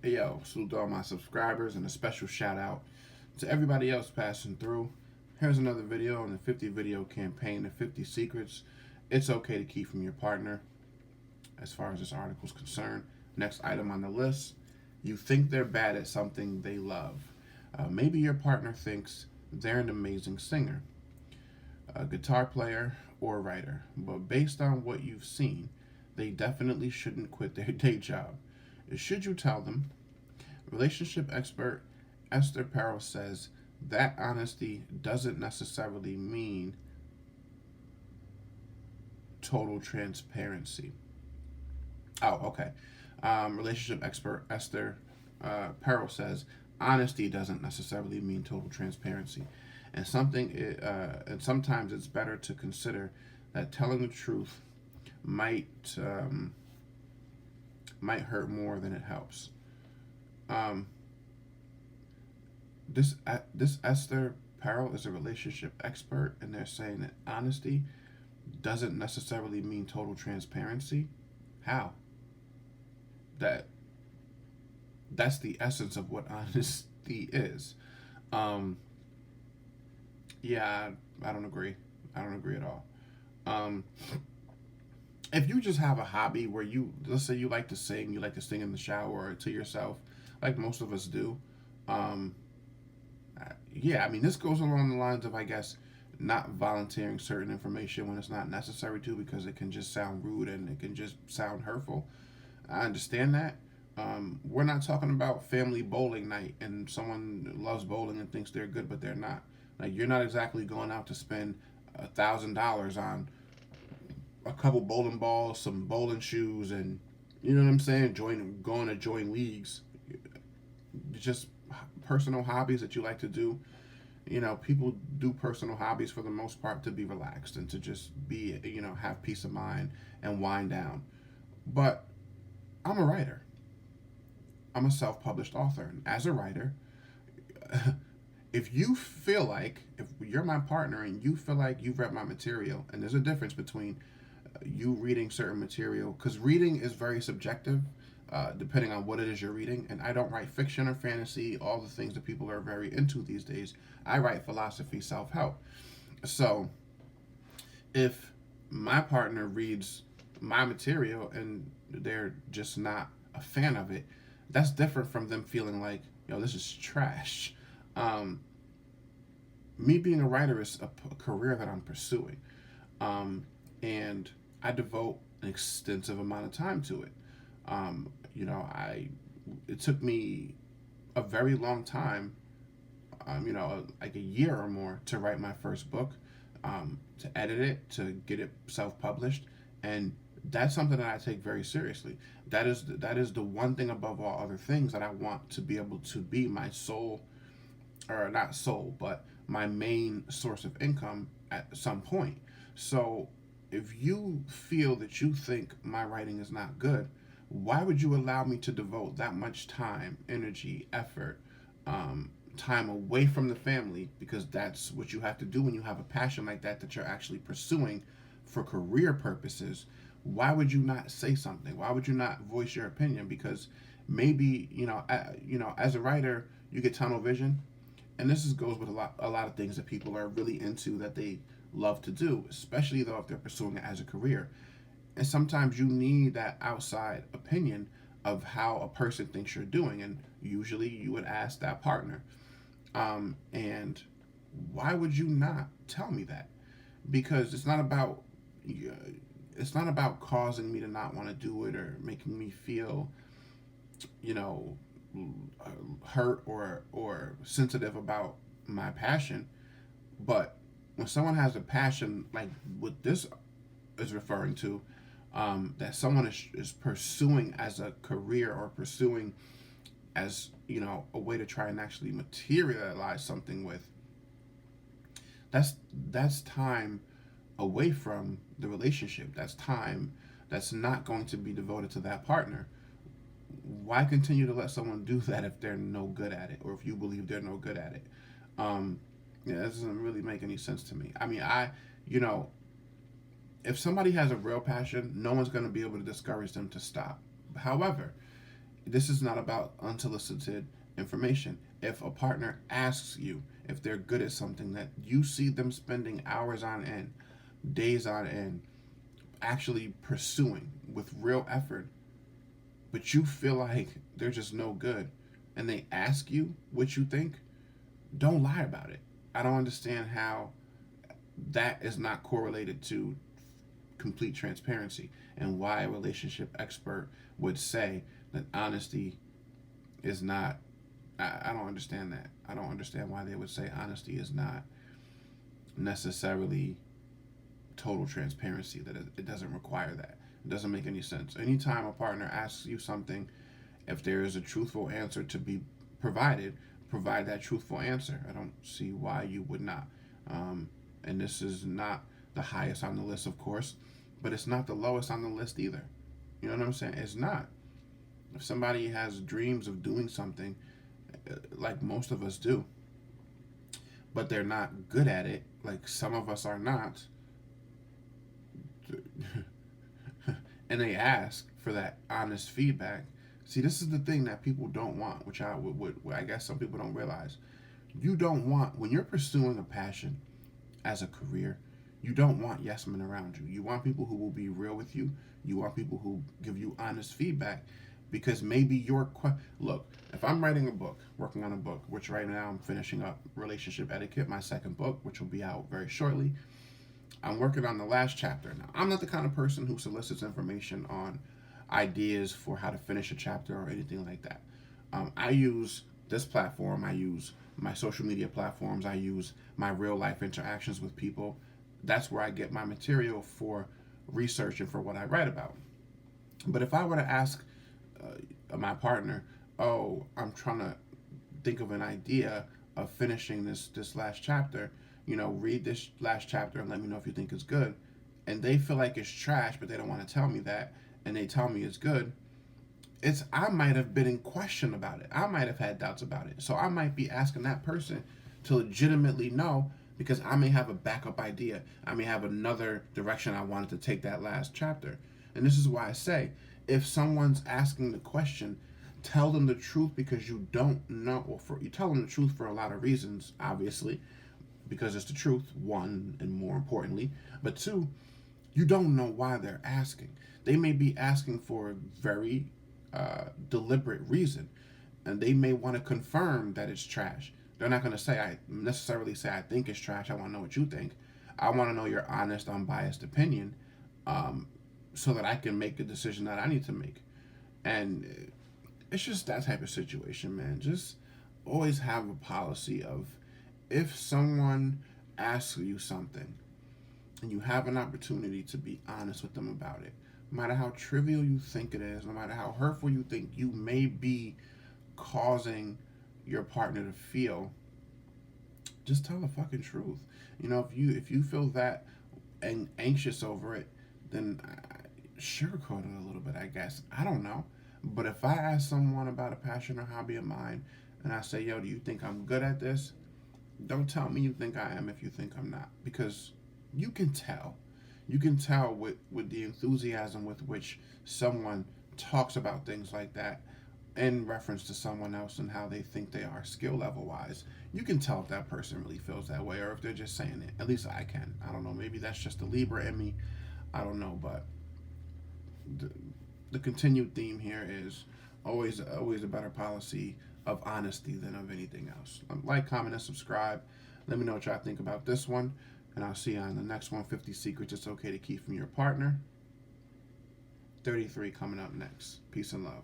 Hey yo, salute to all my subscribers and a special shout out to everybody else passing through. Here's another video on the 50 video campaign, the 50 secrets it's okay to keep from your partner as far as this article is concerned. Next item on the list, you think they're bad at something they love. Maybe your partner thinks they're an amazing singer, a guitar player, or a writer, but based on what you've seen, they definitely shouldn't quit their day job. Should you tell them? Relationship expert Esther Perel says that honesty doesn't necessarily mean total transparency. Oh, okay. Relationship expert Esther Perel says honesty doesn't necessarily mean total transparency, and sometimes it's better to consider that telling the truth might might hurt more than it helps. Um, this Esther Perel is a relationship expert, and they're saying that honesty doesn't necessarily mean total transparency. How? That that's the essence of what honesty is. Um, yeah, I don't agree. I don't agree at all. Um, if you just have a hobby where let's say you like to sing in the shower or to yourself, like most of us do. Um, yeah, I mean, this goes along the lines of, I guess, not volunteering certain information when it's not necessary to because it can just sound rude and it can just sound hurtful. I understand that. We're not talking about family bowling night and someone loves bowling and thinks they're good, but they're not. Like, you're not exactly going out to spend $1,000 on a couple bowling balls, some bowling shoes, and you know what I'm saying. Going to join leagues, just personal hobbies that you like to do. You know, people do personal hobbies for the most part to be relaxed and to just be, have peace of mind and wind down. But I'm a writer. I'm a self-published author, and as a writer, if you're my partner and you feel like you've read my material, and there's a difference between you reading certain material, because reading is very subjective, depending on what it is you're reading. And I don't write fiction or fantasy, all the things that people are very into these days. I write philosophy, self help. So if my partner reads my material and they're just not a fan of it, that's different from them feeling like, this is trash. Um, Me being a writer is a career that I'm pursuing. And I devote an extensive amount of time to it. I it took me a very long time, like a year or more to write my first book, to edit it, to get it self-published, and that's something that I take very seriously. That is the one thing above all other things that I want to be able to be my sole, or not sole, but my main source of income at some point. So if you feel that you think my writing is not good, why would you allow me to devote that much time, energy, effort, time away from the family? Because that's what you have to do when you have a passion like that you're actually pursuing for career purposes. Why would you not say something? Why would you not voice your opinion? Because maybe as a writer, you get tunnel vision, and goes with a lot of things that people are really into that they love to do, especially though if they're pursuing it as a career. And sometimes you need that outside opinion of how a person thinks you're doing, and usually you would ask that partner. And why would you not tell me that? Because it's not about causing me to not want to do it or making me feel, you know, hurt or sensitive about my passion. But when someone has a passion like what this is referring to, that someone is pursuing as a career or pursuing as a way to try and actually materialize something with, that's time away from the relationship. That's time that's not going to be devoted to that partner. Why continue to let someone do that if they're no good at it, or if you believe they're no good at it? um yeah, that doesn't really make any sense to me. I mean, you know if somebody has a real passion, no one's going to be able to discourage them to stop. However, This is not about unsolicited information. If a partner asks you if they're good at something that you see them spending hours on end, days on end, actually pursuing with real effort, but you feel like they're just no good, and they ask you what you think, don't lie about it. I don't understand how that is not correlated to complete transparency, and why a relationship expert would say that honesty is not. I don't understand that. I don't understand why they would say honesty is not necessarily total transparency, that it doesn't require that. It doesn't make any sense. Anytime a partner asks you something, if there is a truthful answer to be provided, provide that truthful answer. I don't see why you would not. And this is not the highest on the list, of course, but it's not the lowest on the list either. You know what I'm saying? It's not. If somebody has dreams of doing something, like most of us do, but they're not good at it, like some of us are not, and they ask for that honest feedback. See, this is the thing that people don't want, which I guess some people don't realize. You don't want, when you're pursuing a passion as a career, you don't want yes men around you. You want people who will be real with you. You want people who give you honest feedback, because maybe look. If I'm writing a book, working on a book, which right now I'm finishing up Relationship Etiquette, my second book, which will be out very shortly. I'm working on the last chapter now. I'm not the kind of person who solicits information on ideas for how to finish a chapter or anything like that. I use this platform. I use my social media platforms. I use my real life interactions with people. That's where I get my material for research and for what I write about. But if I were to ask my partner, "Oh, I'm trying to think of an idea of finishing this last chapter. Read this last chapter and let me know if you think it's good," and they feel like it's trash, but they don't want to tell me that, and they tell me it's good, I might have been in question about it. I might have had doubts about it. So I might be asking that person to legitimately know, because I may have a backup idea. I may have another direction I wanted to take that last chapter. And this is why I say, if someone's asking the question, tell them the truth, because you don't know, or you tell them the truth for a lot of reasons, obviously, because it's the truth, one, and more importantly, but two, you don't know why they're asking. They may be asking for a very deliberate reason, and they may want to confirm that it's trash. They're not going to necessarily say, "I think it's trash. I want to know what you think. I want to know your honest, unbiased opinion, so that I can make a decision that I need to make." And it's just that type of situation, man. Just always have a policy of, if someone asks you something and you have an opportunity to be honest with them about it, no matter how trivial you think it is, no matter how hurtful you think you may be causing your partner to feel, just tell the fucking truth. If you feel that anxious over it, then sugarcoat it a little bit, I guess. I don't know. But if I ask someone about a passion or hobby of mine, and I say, "Yo, do you think I'm good at this?" Don't tell me you think I am if you think I'm not, because you can tell. You can tell with the enthusiasm with which someone talks about things like that in reference to someone else and how they think they are skill level wise. You can tell if that person really feels that way, or if they're just saying it. At least I can. I don't know. Maybe that's just the Libra in me. I don't know. But the, the continued theme here is always a better policy of honesty than of anything else. Like, comment, and subscribe. Let me know what y'all think about this one, and I'll see you on the next one. 50 secrets it's okay to keep from your partner. 33 coming up next. Peace and love.